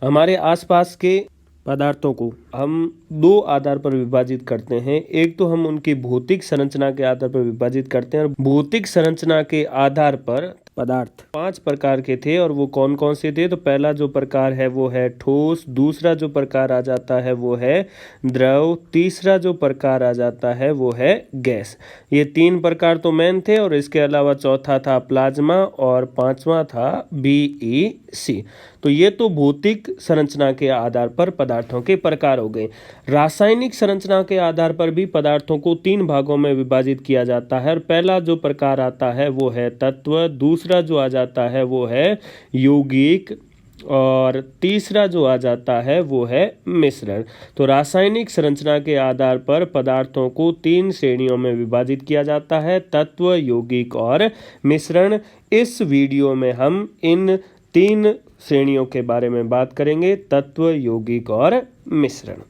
हमारे आसपास के पदार्थों को हम दो आधार पर विभाजित करते हैं। एक तो हम उनकी भौतिक संरचना के आधार पर विभाजित करते हैं और भौतिक संरचना के आधार पर पदार्थ 5 प्रकार के थे और वो कौन कौन से थे। तो पहला जो प्रकार है वो है ठोस, दूसरा जो प्रकार आ जाता है वो है द्रव, तीसरा जो प्रकार आ जाता है वो है गैस। ये 3 प्रकार तो मेन थे और इसके अलावा चौथा था प्लाज्मा और पांचवा था BEC। तो ये तो भौतिक संरचना के आधार पर पदार्थों के प्रकार हो गए। रासायनिक संरचना के आधार पर भी पदार्थों को 3 भागों में विभाजित किया जाता है और पहला जो प्रकार आता है वो है तत्व, दूसरा जो आ जाता है वो है यौगिक और तीसरा जो आ जाता है वो है मिश्रण। तो रासायनिक संरचना के आधार पर पदार्थों को 3 श्रेणियों में विभाजित किया जाता है, तत्व, यौगिक और मिश्रण। इस वीडियो में हम इन 3 श्रेणियों के बारे में बात करेंगे, तत्व, यौगिक और मिश्रण।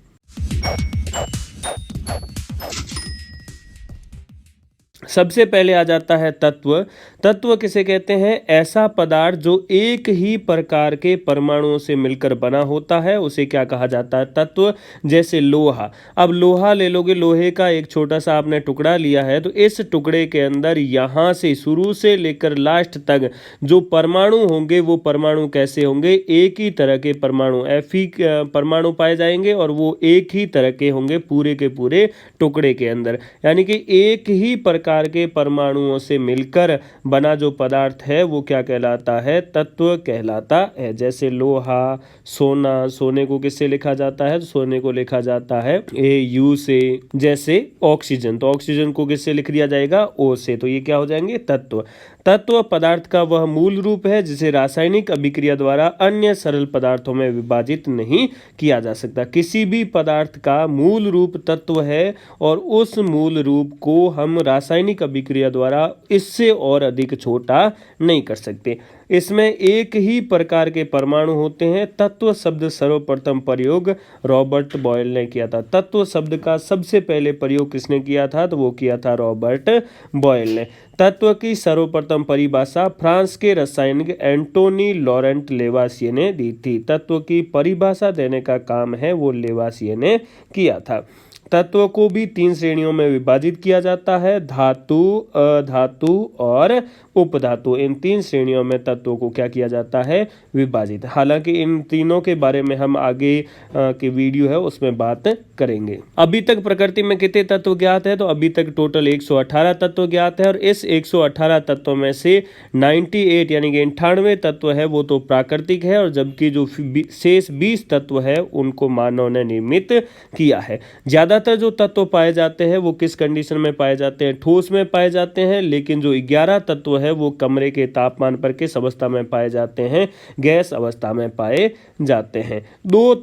सबसे पहले आ जाता है तत्व। तत्व किसे कहते हैं? ऐसा पदार्थ जो एक ही प्रकार के परमाणुओं से मिलकर बना होता है उसे क्या कहा जाता है? तत्व। जैसे लोहा, अब लोहा ले लोगे, लोहे का एक छोटा सा आपने टुकड़ा लिया है तो इस टुकड़े के अंदर यहाँ से शुरू से लेकर लास्ट तक जो परमाणु होंगे वो परमाणु कैसे होंगे? एक ही तरह के परमाणु, Fe परमाणु पाए जाएंगे और वो एक ही तरह के होंगे पूरे के पूरे टुकड़े के अंदर। यानी कि एक ही प्रकार के परमाणुओं से मिलकर बना जो पदार्थ है वो क्या कहलाता है? तत्व कहलाता है। जैसे लोहा, सोना, सोने को किससे लिखा जाता है? तो सोने को लिखा जाता है AU से। जैसे ऑक्सीजन, तो ऑक्सीजन को किससे लिख दिया जाएगा? O से। तो ये क्या हो जाएंगे? तत्व। तत्व पदार्थ का वह मूल रूप है जिसे रासायनिक अभिक्रिया द्वारा अन्य सरल पदार्थों में विभाजित नहीं किया जा सकता। किसी भी पदार्थ का मूल रूप तत्व है और उस मूल रूप को हम रासायनिक अभिक्रिया द्वारा इससे और अधिक छोटा नहीं कर सकते। इसमें एक ही प्रकार के परमाणु होते हैं। तत्व शब्द सर्वप्रथम प्रयोग रॉबर्ट बॉयल ने किया था। तत्व शब्द का सबसे पहले प्रयोग किसने किया था? तो वो किया था रॉबर्ट बॉयल ने। तत्व की सर्वप्रथम परिभाषा फ्रांस के रसायनिक एंटोनी लॉरेंट लेवासिये ने दी थी। तत्व की परिभाषा देने का काम है वो लेवासिये ने किया था। तत्व को भी 3 श्रेणियों में विभाजित किया जाता है, धातु, अधातु और उपधातु। इन 3 श्रेणियों में तत्वों को क्या किया जाता है? विभाजित। हालांकि इन तीनों के बारे में हम आगे की वीडियो है उसमें बात करेंगे। अभी तक प्रकृति में कितने तत्व ज्ञात है? तो अभी तक टोटल 118 तत्व ज्ञात है और इस 118 तत्वों में से 98 यानी कि 98 तत्व है वो तो प्राकृतिक है और जबकि जो शेष 20 तत्व है उनको मानव ने निर्मित किया है। ज्यादातर जो तत्व पाए जाते हैं वो किस कंडीशन में पाए जाते हैं? ठोस में पाए जाते हैं, लेकिन जो 11 तत्व है वो कमरे के तापमान पर किस अवस्था में पाए जाते हैं? गैस अवस्था में पाए जाते हैं। दो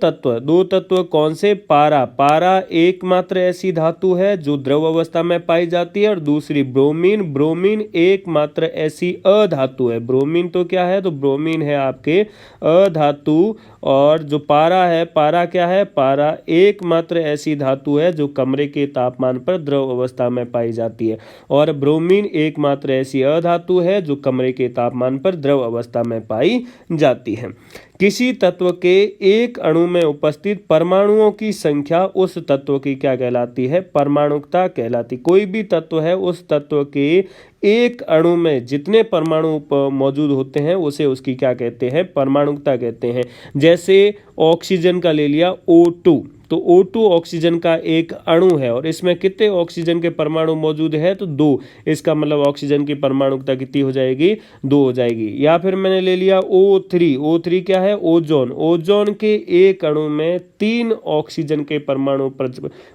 तत्व कौन से? पारा। पारा एकमात्र ऐसी धातु है जो द्रव अवस्था में पाई जाती है और दूसरी ब्रोमीन। ब्रोमीन एकमात्र ऐसी अधातु है। ब्रोमीन तो क्या है? तो ब्रोमीन है आपके अधातु। और जो पारा है, पारा क्या है? पारा एकमात्र ऐसी धातु है जो कमरे के तापमान पर द्रव अवस्था में पाई जाती है और ब्रोमीन एकमात्र ऐसी अधातु है जो कमरे के तापमान पर द्रव अवस्था में पाई जाती है। किसी तत्व के एक अणु में उपस्थित परमाणुओं की संख्या उस तत्व की क्या कहलाती है? परमाणुकता कहलाती। कोई भी तत्व है उस तत्व के एक अणु में जितने परमाणु मौजूद होते हैं उसे उसकी क्या कहते हैं? परमाणुकता कहते हैं। जैसे ऑक्सीजन का ले लिया O2, तो O2 ऑक्सीजन का एक अणु है और इसमें कितने ऑक्सीजन के परमाणु मौजूद है? तो 2। इसका मतलब ऑक्सीजन की परमाणुकता कितनी हो जाएगी? 2 हो जाएगी। या फिर मैंने ले लिया O3। O3 क्या है? ओजोन। ओजोन के एक अणु में 3 ऑक्सीजन के परमाणु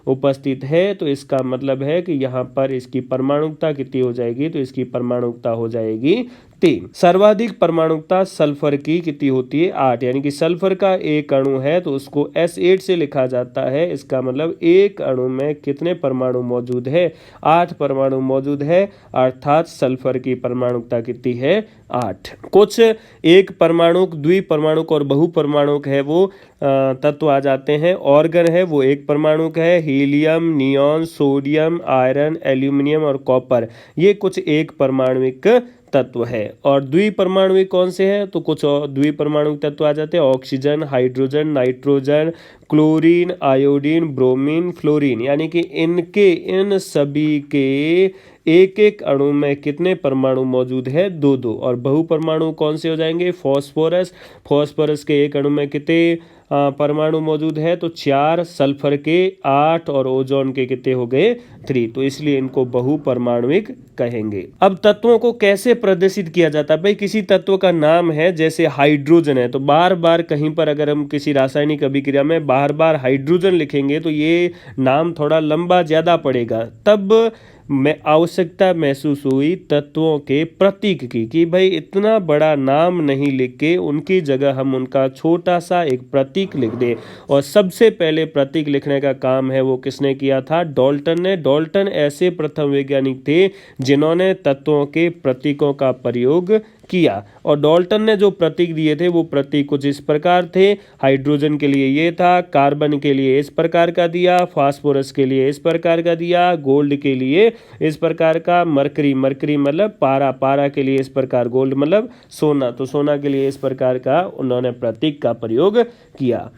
उपस्थित है तो इसका मतलब है कि यहाँ पर इसकी परमाणुकता कितनी हो जाएगी? तो इसकी परमाणुकता हो जाएगी 3। सर्वाधिक परमाणुकता सल्फर की कितनी होती है? 8। यानी कि सल्फर का एक अणु है तो उसको S8 से लिखा जाता है। इसका मतलब एक अणु में कितने परमाणु मौजूद है? 8 परमाणु मौजूद है, अर्थात सल्फर की परमाणुकता कितनी है? 8। कुछ एक परमाणुक, द्विपरमाणुक और बहुपरमाणुक है वो तत्व आ जाते हैं। ऑर्गन है वो एक परमाणुक है। Helium, neon, sodium, iron, aluminium और कॉपर, ये कुछ एक परमाणुक तत्व है। और द्विपरमाणुक कौन से हैं? तो कुछ द्विपरमाणुक तत्व आ जाते हैं, oxygen, hydrogen, nitrogen, chlorine, iodine, bromine, fluorine, यानी कि इन सभी के एक एक अणु में कितने परमाणु मौजूद है? दो दो। और बहुपरमाणु कौन से हो जाएंगे? फॉस्फोरस के एक अणु में कितने परमाणु मौजूद है? तो 4, सल्फर के 8 और ओजोन के कितने हो गए? 3। तो इसलिए इनको बहुपरमाणुक कहेंगे। अब तत्वों को कैसे प्रदर्शित किया जाता है? भाई किसी तत्व का नाम है, जैसे हाइड्रोजन है, तो बार बार कहीं पर अगर हम किसी रासायनिक अभिक्रिया में बार बार हाइड्रोजन लिखेंगे तो ये नाम थोड़ा लंबा ज़्यादा पड़ेगा। तब में आवश्यकता महसूस हुई तत्वों के प्रतीक की, कि भाई इतना बड़ा नाम नहीं लिख के उनकी जगह हम उनका छोटा सा एक प्रतीक लिख दें। और सबसे पहले प्रतीक लिखने का काम है वो किसने किया था? डाल्टन ने। डाल्टन ऐसे प्रथम वैज्ञानिक थे जिन्होंने तत्वों के प्रतीकों का प्रयोग किया। और डाल्टन ने जो प्रतीक दिए थे वो प्रतीक कुछ इस प्रकार थे। हाइड्रोजन के लिए ये था, कार्बन के लिए इस प्रकार का दिया, फास्फोरस के लिए इस प्रकार का दिया, गोल्ड के लिए इस प्रकार का, मरकरी मतलब पारा के लिए इस प्रकार, गोल्ड मतलब सोना, तो सोना के लिए इस प्रकार का उन्होंने प्रतीक का प्रयोग किया।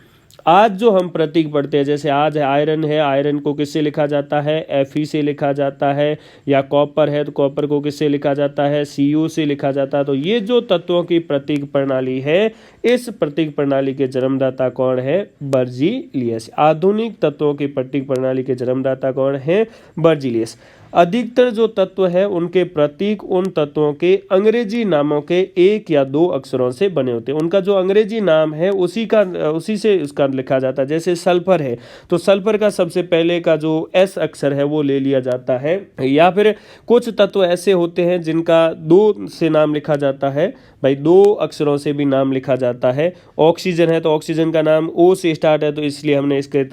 आज जो हम प्रतीक पढ़ते हैं, जैसे आज आयरन है, आयरन को किससे लिखा जाता है? Fe से लिखा जाता है। या कॉपर है तो कॉपर को किससे लिखा जाता है? Cu से लिखा जाता है। तो ये जो तत्वों की प्रतीक प्रणाली है, इस प्रतीक प्रणाली के जन्मदाता कौन है? बर्जीलियस। आधुनिक तत्वों की प्रतीक प्रणाली के जन्मदाता कौन है? बर्जीलियस। अधिकतर जो तत्व है उनके प्रतीक उन तत्वों के अंग्रेजी नामों के 1 या 2 अक्षरों से बने होते हैं। उनका जो अंग्रेजी नाम है उसी से उसका लिखा जाता है। जैसे सल्फर है तो सल्फर का सबसे पहले का जो एस अक्षर है वो ले लिया जाता है। या फिर कुछ तत्व ऐसे होते हैं जिनका 2 से नाम लिखा जाता है, भाई 2 अक्षरों से भी नाम लिखा जाता है। ऑक्सीजन है तो ऑक्सीजन का नाम O से स्टार्ट है, तो इसलिए हमने इसके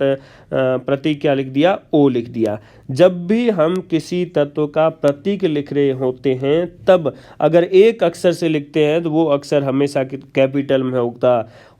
प्रतीक क्या लिख दिया? O लिख दिया। जब भी हम किसी तत्व का प्रतीक लिख रहे होते हैं तब अगर एक अक्षर से लिखते हैं तो वो अक्षर हमेशा कैपिटल में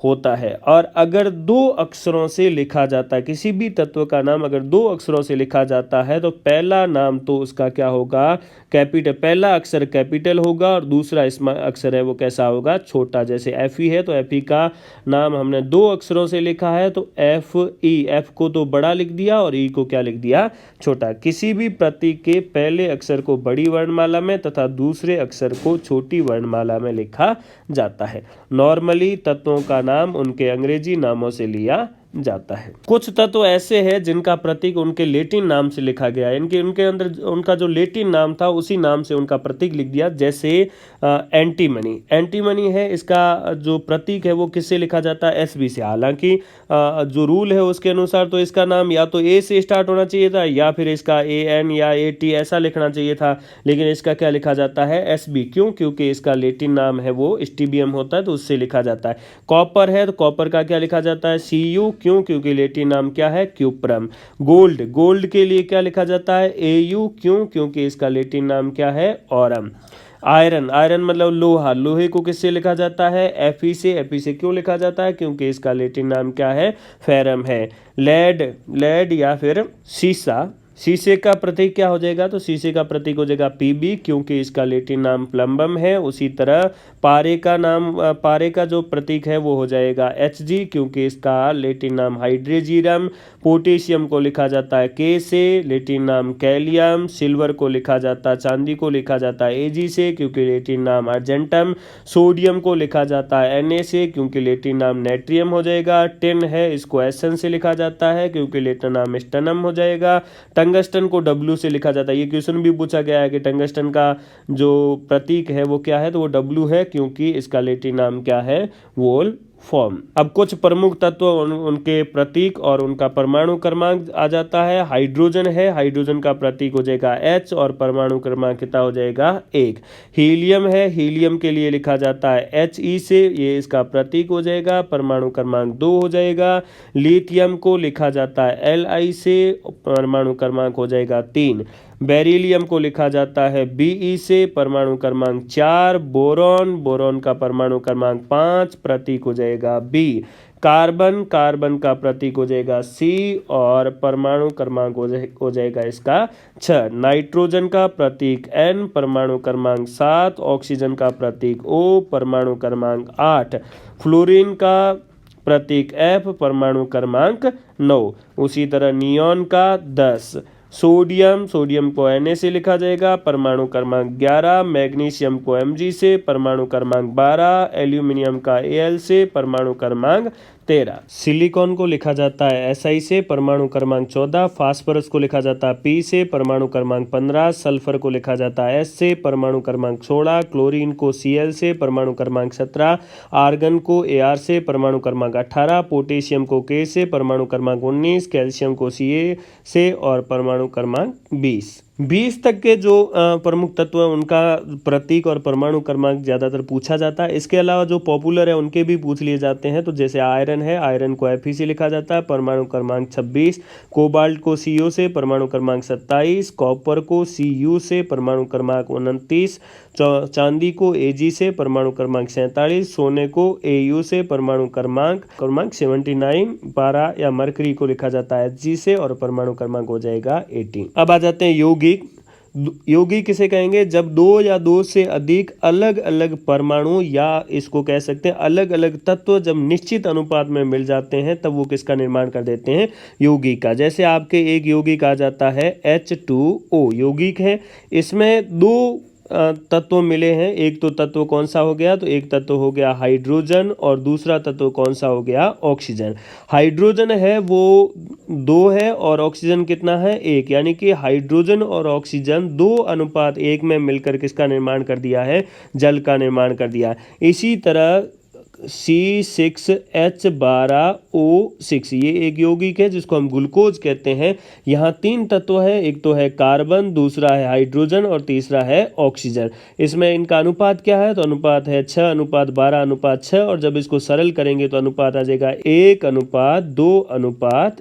होता है। और अगर 2 अक्षरों से लिखा जाता है, किसी भी तत्व का नाम अगर 2 अक्षरों से लिखा जाता है तो पहला नाम तो उसका क्या होगा? कैपिटल, पहला अक्षर कैपिटल होगा और दूसरा अक्षर है वो कैसा होगा? छोटा। जैसे Fe है तो Fe का नाम हमने 2 अक्षरों से लिखा है तो Fe, F को तो बड़ा लिख दिया और E को क्या लिख दिया? छोटा। किसी भी प्रतीक के पहले अक्षर को बड़ी वर्णमाला में तथा दूसरे अक्षर को छोटी वर्णमाला में लिखा जाता है। नॉर्मली तत्वों का नाम उनके अंग्रेजी नामों से लिया जाता है। कुछ तत्व ऐसे हैं जिनका प्रतीक उनके लैटिन नाम से लिखा गया है। उनके अंदर उनका जो लैटिन नाम था उसी नाम से उनका प्रतीक लिख दिया। जैसे एंटीमनी है, इसका जो प्रतीक है वो किससे लिखा जाता है? Sb से। हालांकि जो रूल है उसके अनुसार तो इसका नाम या तो A से स्टार्ट होना चाहिए था या फिर इसका AN या AT ऐसा लिखना चाहिए था, लेकिन इसका क्या लिखा जाता है? Sb। क्यों? क्योंकि इसका लैटिन नाम है वो स्टीबियम होता है तो उससे लिखा जाता है। कॉपर है तो कॉपर का क्या लिखा जाता है? Cu। क्यों? क्योंकि लैटिन नाम क्या है? क्यूप्रम। गोल्ड के लिए क्या लिखा जाता है? Au। क्यों? क्योंकि इसका लैटिन नाम क्या है? ऑरम। आयरन मतलब लोहे को किससे लिखा जाता है? Fe से क्यों लिखा जाता है? क्योंकि इसका लैटिन नाम क्या है? फेरम है। लेड या फिर शीशे का प्रतीक क्या हो जाएगा? तो शीशे का प्रतीक हो जाएगा Pb, क्योंकि इसका लैटिन नाम प्लम्बम है। उसी तरह पारे का जो प्रतीक है वो हो जाएगा Hg, क्योंकि इसका लैटिन नाम हाइड्रोजीरम। पोटेशियम को लिखा जाता है K से, लैटिन नाम कैलियम। सिल्वर को लिखा जाता है, चांदी को लिखा जाता है Ag से, क्योंकि लैटिन नाम अर्जेंटम। सोडियम को लिखा जाता है Na से, क्योंकि लैटिन नाम नेट्रियम हो जाएगा। टिन है, इसको Sn से लिखा जाता है क्योंकि लैटिन नाम स्टनम हो जाएगा। टंगस्टन को W से लिखा जाता है। ये क्वेश्चन भी पूछा गया है कि टंगस्टन का जो प्रतीक है वो क्या है? तो वो W है, क्योंकि इसका लैटिन नाम क्या है? वोल फॉर्म। अब कुछ प्रमुख तत्व उनके प्रतीक और उनका परमाणु क्रमांक आ जाता है। हाइड्रोजन है, हाइड्रोजन का प्रतीक हो जाएगा H और परमाणु क्रमांक कितना हो जाएगा? 1। हीलियम है, हीलियम के लिए लिखा जाता है He से, ये इसका प्रतीक हो जाएगा, परमाणु क्रमांक 2 हो जाएगा। लिथियम को लिखा जाता है Li से, परमाणु क्रमांक हो जाएगा 3। बेरिलियम को लिखा जाता है Be से, परमाणु क्रमांक 4। बोरॉन का परमाणु क्रमांक 5, प्रतीक हो जाएगा B। कार्बन का प्रतीक हो जाएगा C और परमाणु क्रमांक हो जाएगा इसका 6। नाइट्रोजन का प्रतीक N, परमाणु क्रमांक 7। ऑक्सीजन का प्रतीक O, परमाणु क्रमांक 8। फ्लोरीन का प्रतीक F, परमाणु क्रमांक 9। उसी तरह नियॉन का 10। सोडियम को Na से लिखा जाएगा, परमाणु क्रमांक 11। मैग्नीशियम को Mg से, परमाणु क्रमांक 12। एल्यूमिनियम का Al से, परमाणु क्रमांक 13। सिलिकॉन को लिखा जाता है Si से, परमाणु क्रमांक 14। फास्फोरस को लिखा जाता है P से, परमाणु क्रमांक 15। सल्फर को लिखा जाता है S से, परमाणु क्रमांक 16। क्लोरीन को Cl से, परमाणु क्रमांक 17। आर्गन को Ar से, परमाणु क्रमांक 18। पोटेशियम को K से, परमाणु क्रमांक 19। कैल्शियम को Ca से और परमाणु क्रमांक 20 तक के जो प्रमुख तत्व हैं उनका प्रतीक और परमाणु क्रमांक ज़्यादातर पूछा जाता है। इसके अलावा जो पॉपुलर है उनके भी पूछ लिए जाते हैं। तो जैसे आयरन है, आयरन को Fe से लिखा जाता है, परमाणु क्रमांक 26। कोबाल्ट को Co से, परमाणु क्रमांक 27। कॉपर को Cu से, परमाणु क्रमांक 29। चांदी को Ag से, परमाणु क्रमांक 47। सोने को Au से, परमाणु क्रमांक 79। पारा या मरकरी को लिखा जाता है Hg से और परमाणु क्रमांक हो जाएगा 18। अब आ जाते हैं यौगिक किसे कहेंगे? जब दो या दो से अधिक अलग अलग परमाणु या इसको कह सकते हैं अलग अलग तत्व जब निश्चित अनुपात में मिल जाते हैं तब वो किसका निर्माण कर देते हैं? यौगिक का। जैसे आपके एक यौगिक आ जाता है H2O, यौगिक है। इसमें दो तत्व मिले हैं। एक तो तत्व कौन सा हो गया? तो एक तत्व हो गया हाइड्रोजन और दूसरा तत्व कौन सा हो गया? ऑक्सीजन। हाइड्रोजन है वो 2 है और ऑक्सीजन कितना है? 1। यानी कि हाइड्रोजन और ऑक्सीजन 2:1 में मिलकर किसका निर्माण कर दिया है? जल का निर्माण कर दिया। इसी तरह C6H12O6 ये एक यौगिक है जिसको हम ग्लूकोज कहते हैं। यहाँ 3 तत्व है, एक तो है कार्बन, दूसरा है हाइड्रोजन और तीसरा है ऑक्सीजन। इसमें इनका अनुपात क्या है? तो अनुपात है 6:12:6 और जब इसको सरल करेंगे तो अनुपात आ जाएगा 1:2:1।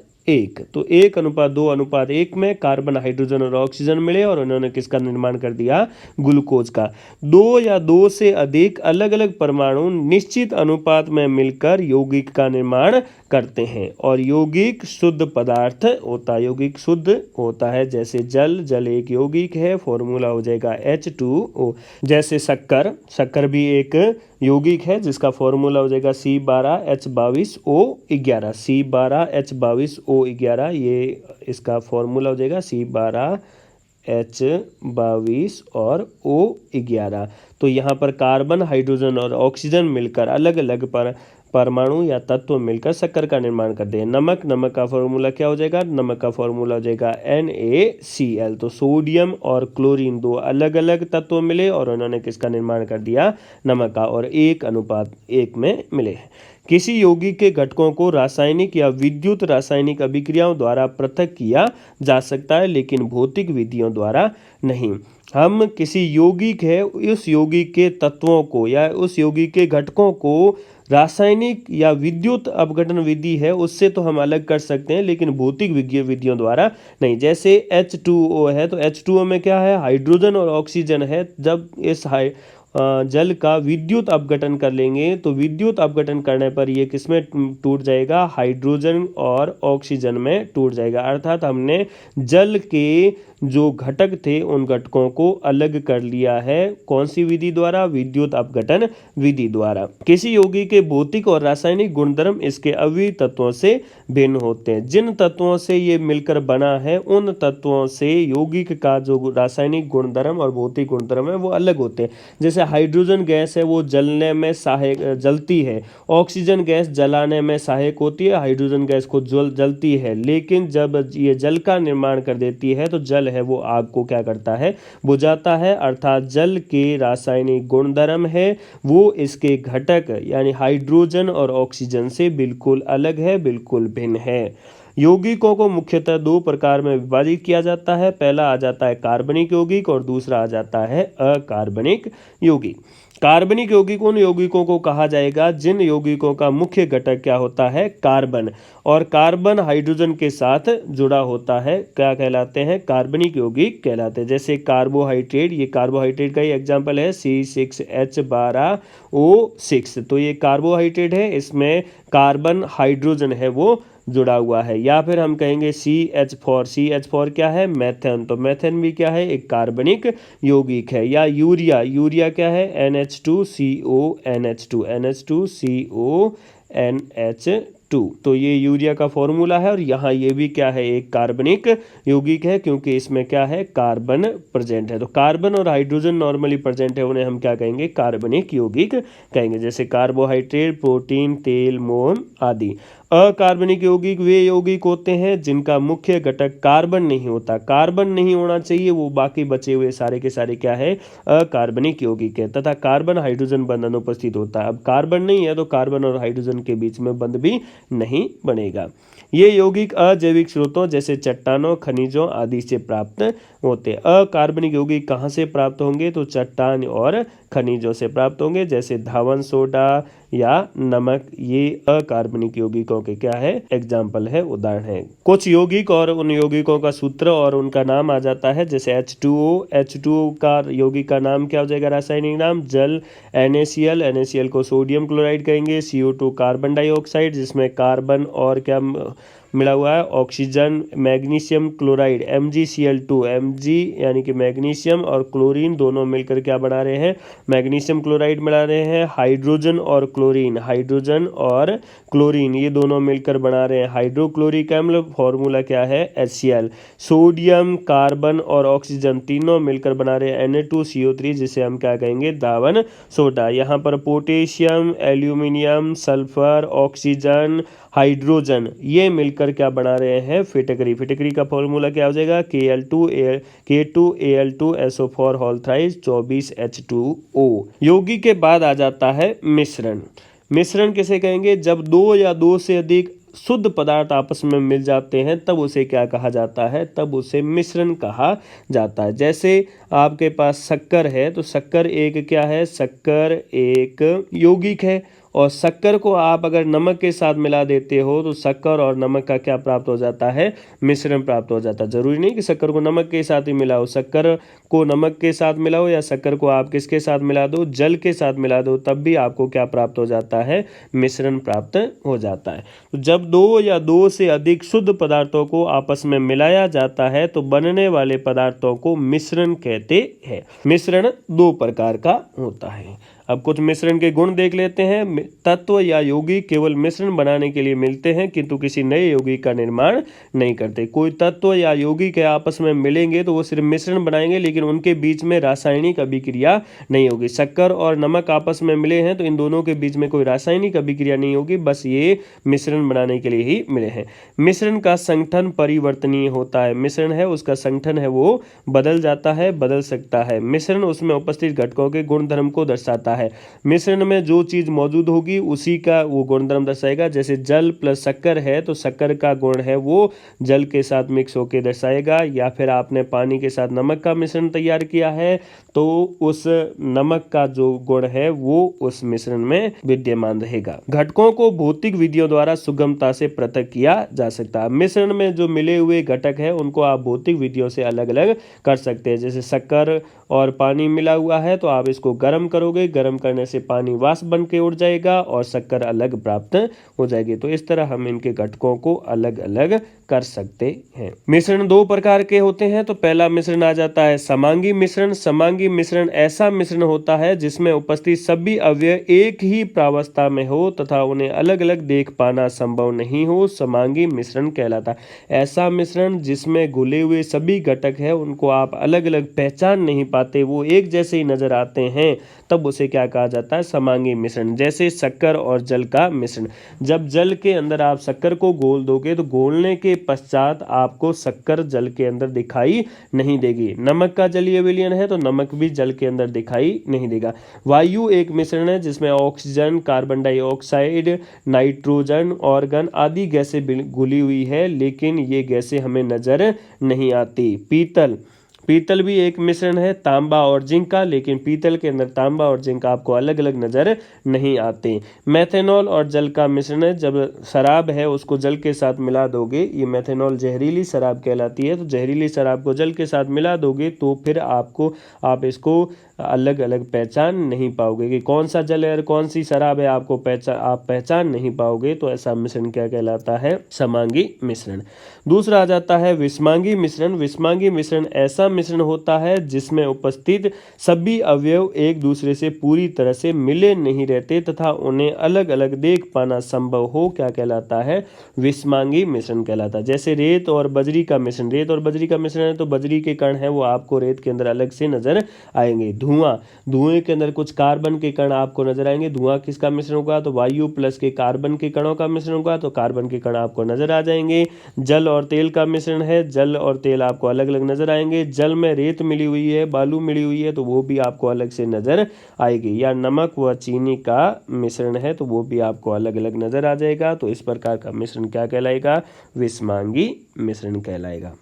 तो 1:2:1 में कार्बन, हाइड्रोजन और ऑक्सीजन मिले और उन्होंने किसका निर्माण कर दिया? ग्लूकोज का। 2 या 2 से अधिक अलग अलग परमाणु निश्चित अनुपात में मिलकर यौगिक का निर्माण करते हैं और यौगिक शुद्ध पदार्थ होता है। यौगिक शुद्ध होता है। जैसे जल एक यौगिक है, फॉर्मूला हो जाएगा H2O। जैसे शक्कर भी एक यौगिक है जिसका फॉर्मूला हो जाएगा C12H22O11। C12H22O11 ये इसका फॉर्मूला हो जाएगा C12H22 और O11। तो यहाँ पर कार्बन, हाइड्रोजन और ऑक्सीजन मिलकर अलग अलग परमाणु या तत्व मिलकर शक्कर का निर्माण करते हैं। नमक का फॉर्मूला क्या हो जाएगा? नमक का फॉर्मूला हो जाएगा NaCl। तो सोडियम और क्लोरीन 2 अलग अलग तत्व मिले और उन्होंने किसका निर्माण कर दिया? नमक का, और 1:1 में मिले। किसी यौगिक के घटकों को रासायनिक या विद्युत रासायनिक अभिक्रियाओं द्वारा पृथक किया जा सकता है लेकिन भौतिक विधियों द्वारा नहीं। हम किसी यौगिक है उस यौगिक के तत्वों को या उस यौगिक के घटकों को रासायनिक या विद्युत अपघटन विधि है उससे तो हम अलग कर सकते हैं लेकिन भौतिक विधियों द्वारा नहीं। जैसे H2O है तो H2O में क्या है? हाइड्रोजन और ऑक्सीजन है। जब इस जल का विद्युत अपघटन कर लेंगे तो विद्युत अपघटन करने पर ये किसमें टूट जाएगा? हाइड्रोजन और ऑक्सीजन में टूट जाएगा। अर्थात हमने जल के जो घटक थे उन घटकों को अलग कर लिया है। कौन सी विधि द्वारा? विद्युत अपघटन विधि द्वारा। किसी यौगिक के भौतिक और रासायनिक गुणधर्म इसके अवयवी तत्वों से भिन्न होते हैं। जिन तत्वों से ये मिलकर बना है उन तत्वों से यौगिक का जो रासायनिक गुणधर्म और भौतिक गुणधर्म है वो अलग होते हैं। जैसे हाइड्रोजन गैस है वो जलने में सहायक जलती है, ऑक्सीजन गैस जलाने में सहायक होती है, हाइड्रोजन गैस खुद जलती है। लेकिन जब ये जल का निर्माण कर देती है तो जल है वो आग को क्या करता है? बुझाता है। अर्थात जल के रासायनिक गुणधर्म है वो इसके घटक यानी हाइड्रोजन और ऑक्सीजन से बिल्कुल अलग है, बिल्कुल भिन्न है। यौगिकों को मुख्यतः 2 प्रकार में विभाजित किया जाता है। पहला आ जाता है कार्बनिक यौगिक और दूसरा आ जाता है अकार्बनिक यौगिक। कार्बनिक यौगिक उन यौगिकों को कहा जाएगा जिन यौगिकों का मुख्य घटक क्या होता है, कार्बन, और कार्बन हाइड्रोजन के साथ जुड़ा होता है, क्या कहलाते हैं, कार्बनिक यौगिक कहलाते हैं। जैसे कार्बोहाइड्रेट, ये कार्बोहाइड्रेट का ही एग्जांपल है C6H12O6, तो ये कार्बोहाइड्रेट है, इसमें कार्बन हाइड्रोजन है वो जुड़ा हुआ है। या फिर हम कहेंगे CH4 क्या है, मेथेन, तो मेथेन भी क्या है, एक कार्बनिक यौगिक है। या यूरिया क्या है, NH2CO, तो ये यूरिया का फॉर्मूला है, और यहाँ ये भी क्या है, एक कार्बनिक यौगिक है, क्योंकि इसमें क्या है, कार्बन प्रेजेंट है। तो कार्बन और हाइड्रोजन नॉर्मली प्रेजेंट है, उन्हें हम क्या कहेंगे, कार्बनिक यौगिक कहेंगे। जैसे कार्बोहाइड्रेट, प्रोटीन, तेल, मोम आदि। अकार्बनिक यौगिक वे यौगिक होते हैं जिनका मुख्य घटक कार्बन नहीं होता, कार्बन नहीं होना चाहिए, वो बाकी बचे हुए सारे के सारे क्या है, अकार्बनिक यौगिक है, तथा कार्बन हाइड्रोजन बंध अनुपस्थित होता है। अब कार्बन नहीं है तो कार्बन और हाइड्रोजन के बीच में बंध भी नहीं बनेगा। ये यौगिक अजैविक स्रोतों जैसे चट्टानों, खनिजों आदि से प्राप्त होते। अकार्बनिक यौगिक कहाँ से प्राप्त होंगे, तो चट्टान और खनिजों से प्राप्त होंगे, जैसे धावन, सोडा या नमक, ये अकार्बनिक यौगिकों के क्या है, एग्जाम्पल है, उदाहरण है। कुछ यौगिक और उन यौगिकों का सूत्र और उनका नाम आ जाता है, जैसे H2O का यौगिक का नाम क्या हो जाएगा, रासायनिक नाम जल। NaCl को सोडियम क्लोराइड कहेंगे। CO2 कार्बन डाइऑक्साइड, जिसमें कार्बन और क्या मिला हुआ है, oxygen. Magnesium chloride MgCl2, Mg यानी कि मैग्नीशियम और क्लोरीन दोनों मिलकर क्या बना रहे हैं, मैग्नीशियम क्लोराइड बना रहे हैं। हाइड्रोजन और क्लोरीन ये दोनों मिलकर बना रहे हैं हाइड्रोक्लोरिक अम्ल, फॉर्मूला क्या है, HCl। सोडियम, कार्बन और ऑक्सीजन तीनों मिलकर बना रहे हैं Na2CO3, जिसे हम क्या कहेंगे, दावन सोडा। यहाँ पर potassium, aluminium, sulphur, oxygen, hydrogen ये मिलकर क्या बना रहे हैं, फिटकरी। फिटकरी का फॉर्मूला क्या हो जाएगा, K2Al2SO4 होल थ्राइस 24H2O। यौगिक के बाद आ जाता है मिश्रण। मिश्रण किसे कहेंगे, जब दो या दो से अधिक शुद्ध पदार्थ आपस में मिल जाते हैं तब उसे क्या कहा जाता है, तब उसे मिश्रण कहा जाता है। जैसे आपके पास शक्कर है, तो शक्कर एक क्या है, शक्कर एक यौगिक है, और शक्कर को आप अगर नमक के साथ मिला देते हो तो शक्कर और नमक का क्या प्राप्त हो जाता है, मिश्रण प्राप्त हो जाता है। जरूरी नहीं कि शक्कर को नमक के साथ ही मिलाओ, शक्कर को नमक के साथ मिलाओ या शक्कर को आप किसके साथ मिला दो, जल के साथ मिला दो, तब भी आपको क्या प्राप्त हो जाता है, मिश्रण प्राप्त हो जाता है। तो जब दो या दो से अधिक शुद्ध पदार्थों को आपस में मिलाया जाता है तो बनने वाले पदार्थों को मिश्रण कहते हैं। मिश्रण दो प्रकार का होता है। अब कुछ मिश्रण के गुण देख लेते हैं। तत्व या यौगिक केवल मिश्रण बनाने के लिए मिलते हैं किंतु किसी नए यौगिक का निर्माण नहीं करते। कोई तत्व या यौगिक आपस में मिलेंगे तो वो सिर्फ मिश्रण बनाएंगे, लेकिन उनके बीच में रासायनिक अभिक्रिया नहीं होगी। शक्कर और नमक आपस में मिले हैं तो इन दोनों के बीच में कोई रासायनिक अभिक्रिया नहीं होगी, बस ये मिश्रण बनाने के लिए ही मिले हैं। मिश्रण का संगठन परिवर्तनीय होता है। मिश्रण है उसका संगठन है वो बदल जाता है, बदल सकता है। मिश्रण उसमें उपस्थित घटकों के गुणधर्म को दर्शाता है। मिश्रण में जो चीज मौजूद होगी उसी का वो गुणधर्म दर्शाएगा। जैसे जल प्लस शक्कर है तो शक्कर का गुण है वो जल के साथ मिक्स होकर दर्शाएगा, या फिर आपने पानी के साथ नमक का मिश्रण तैयार किया है तो उस नमक का जो गुण है वो उस मिश्रण में विद्यमान रहेगा। घटकों को भौतिक विधियों द्वारा सुगमता से पृथक किया जा सकता है। मिश्रण में जो मिले हुए घटक है उनको आप भौतिक विधियों से अलग अलग कर सकते हैं। जैसे शक्कर और पानी मिला हुआ है तो आप इसको गर्म करोगे, गर्म करने से पानी वाष्प बन के उड़ जाएगा और शक्कर अलग प्राप्त हो जाएगी। तो इस तरह हम इनके घटकों को अलग अलग कर सकते हैं। मिश्रण दो प्रकार के होते हैं। तो पहला मिश्रण आ जाता है समांगी मिश्रण। समांगी मिश्रण ऐसा मिश्रण होता है जिसमें उपस्थित सभी अवयव एक ही प्रावस्था में हो तथा उन्हें अलग अलग देख पाना संभव नहीं हो, समांगी मिश्रण कहलाता है। ऐसा मिश्रण जिसमें घुले हुए सभी घटक है उनको आप अलग अलग पहचान नहीं पाते, वो एक जैसे ही नजर आते हैं, तब उसे क्या कहा जाता है, समांगी मिश्रण। जैसे शक्कर और जल का मिश्रण। जब जल के अंदर आप शक्कर को घोल दोगे तो घोलने के पश्चात आपको शक्कर जल के अंदर दिखाई नहीं देगी। नमक का जलीय विलयन है तो नमक भी जल के अंदर दिखाई नहीं देगा। वायु एक मिश्रण है जिसमें oxygen, carbon dioxide, nitrogen, organ आदि गैसें घुली हुई है, लेकिन ये गैसें हमें नजर नहीं आती। पीतल भी एक मिश्रण है तांबा और जिंक का, लेकिन पीतल के अंदर तांबा और जिंक आपको अलग अलग नजर नहीं आते। मेथेनॉल और जल का मिश्रण है, जब शराब है उसको जल के साथ मिला दोगे, ये मेथेनॉल जहरीली शराब कहलाती है, तो जहरीली शराब को जल के साथ मिला दोगे तो फिर आप इसको अलग अलग पहचान नहीं पाओगे कि कौन सा जल है और कौन सी शराब है, आप पहचान नहीं पाओगे। तो ऐसा मिश्रण क्या कहलाता है? समांगी मिश्रण। दूसरा आ जाता है विषमांगी मिश्रण। विषमांगी मिश्रण ऐसा मिश्रण होता है जिसमें उपस्थित सभी अवयव एक दूसरे से पूरी तरह से मिले नहीं रहते तथा उन्हें अलग अलग देख पाना संभव हो, क्या कहलाता है? विषमांगी मिश्रण कहलाता है। जैसे रेत और बजरी का मिश्रण, रेत और बजरी का मिश्रण है तो बजरी के कण है वो आपको रेत के अंदर अलग से नजर आएंगे। धुएं के अंदर कुछ कार्बन के कण आपको नजर आएंगे। धुआं किसका मिश्रण होगा? तो वायु प्लस के कार्बन के कणों का मिश्रण होगा, तो कार्बन के कण आपको नजर आ जाएंगे। जल और तेल का मिश्रण है, जल और तेल आपको अलग अलग नजर आएंगे। जल में रेत मिली हुई है, बालू मिली हुई है, तो वो भी आपको अलग से नजर आएगी। या नमक व चीनी का मिश्रण है तो वो भी आपको अलग अलग नजर आ जाएगा। तो इस प्रकार का मिश्रण क्या कहलाएगा? विषमांगी मिश्रण कहलाएगा।